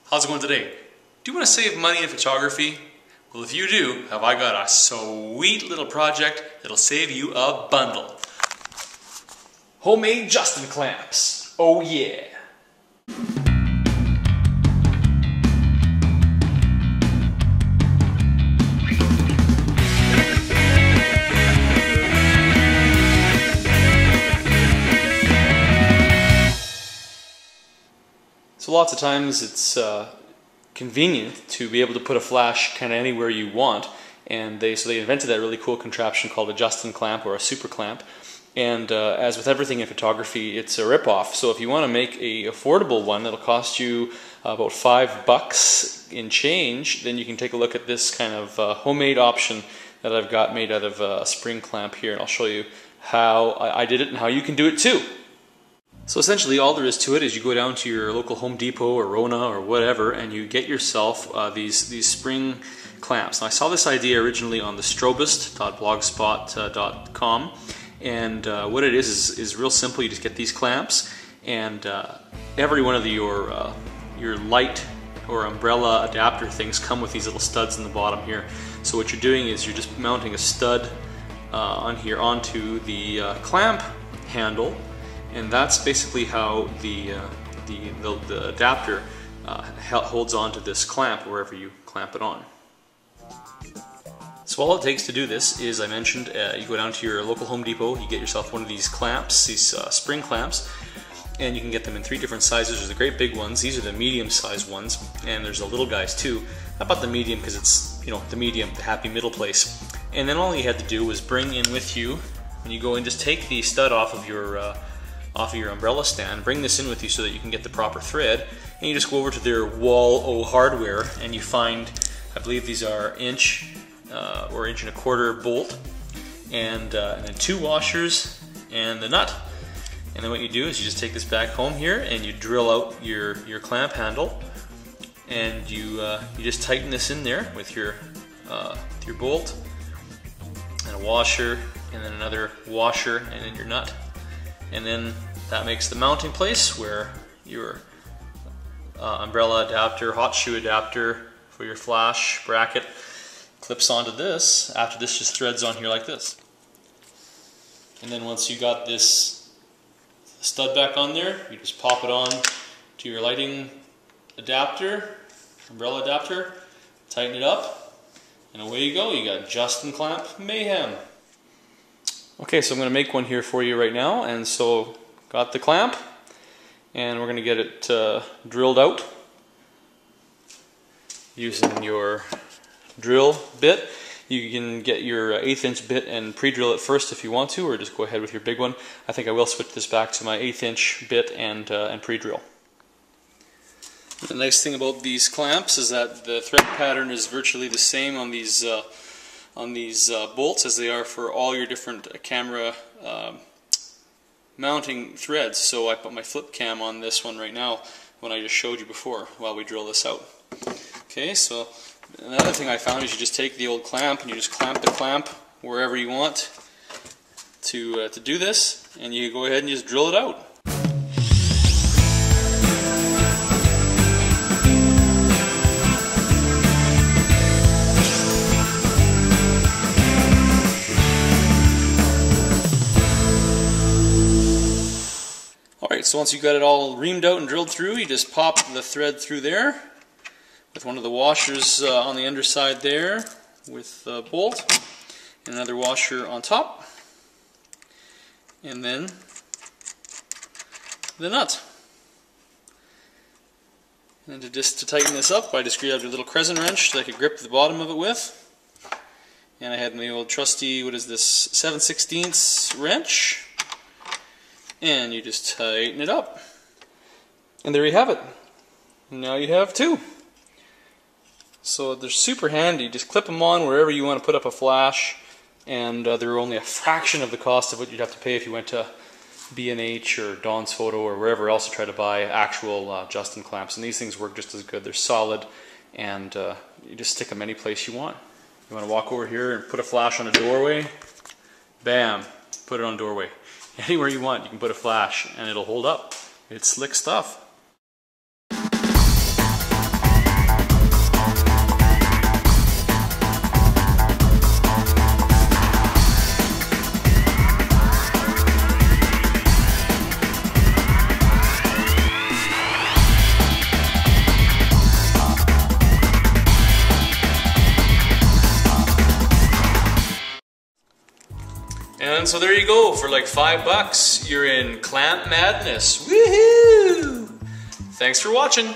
How's it going today? Do you want to save money in photography? Well, if you do, have I got a sweet little project that'll save you a bundle. Homemade Justin clamps. Oh yeah! So lots of times it's convenient to be able to put a flash kind of anywhere you want, and so they invented that really cool contraption called a Justin clamp or a super clamp. And as with everything in photography, it's a rip-off. So if you want to make a affordable one that'll cost you about $5 in change, then you can take a look at this kind of homemade option that I've got made out of a spring clamp here, and I'll show you how I did it and how you can do it too. So essentially all there is to it is you go down to your local Home Depot or Rona or whatever and you get yourself these spring clamps. Now I saw this idea originally on the strobist.blogspot.com, and what it is real simple. You just get these clamps, and every one of your light or umbrella adapter things come with these little studs in the bottom here. So what you're doing is you're just mounting a stud on here onto the clamp handle. And that's basically how the adapter holds on to this clamp wherever you clamp it on. So all it takes to do this is, I mentioned, you go down to your local Home Depot, you get yourself one of these clamps, these spring clamps, and you can get them in 3 different sizes. There's the great big ones, these are the medium-sized ones, and there's the little guys too. I bought the medium because it's, you know, the medium, the happy middle place. And then all you had to do was bring in with you, when you go in, just take the stud off of your umbrella stand, bring this in with you so that you can get the proper thread, and you just go over to their Wall O hardware and you find, I believe these are inch or 1.25" bolt, and then 2 washers and the nut. And then what you do is you just take this back home here and you drill out your clamp handle, and you just tighten this in there with your bolt and a washer and then another washer and then your nut. And then that makes the mounting place where your umbrella adapter, hot shoe adapter for your flash bracket clips onto this. After this, just threads on here like this. And then once you got this stud back on there, you just pop it on to your lighting adapter, umbrella adapter, tighten it up, and away you go. You got Justin clamp mayhem. Okay, so I'm going to make one here for you right now, and so got the clamp, and we're going to get it drilled out using your drill bit. You can get your 1/8" bit and pre-drill it first if you want to, or just go ahead with your big one. I think I will switch this back to my 1/8" bit and pre-drill. The nice thing about these clamps is that the thread pattern is virtually the same on these bolts as they are for all your different camera mounting threads. So I put my flip cam on this one right now when I just showed you before while we drill this out. Okay, so another thing I found is you just take the old clamp and you just clamp the clamp wherever you want to do this, and you go ahead and just drill it out. So once you've got it all reamed out and drilled through, you just pop the thread through there with one of the washers on the underside there with the bolt, and another washer on top, and then the nut. And then to tighten this up, I just grabbed a little crescent wrench that I could grip the bottom of it with, and I had my old trusty, what is this, 7/16 wrench. And you just tighten it up. And there you have it. Now you have 2. So they're super handy. Just clip them on wherever you want to put up a flash, and they're only a fraction of the cost of what you'd have to pay if you went to B&H or Dawn's Photo or wherever else to try to buy actual Justin clamps. And these things work just as good. They're solid, and you just stick them any place you want. You want to walk over here and put a flash on a doorway, bam, put it on a doorway. Anywhere you want, you can put a flash and it'll hold up. It's slick stuff. And so there you go, for like $5, you're in clamp madness. Woohoo! Thanks for watching.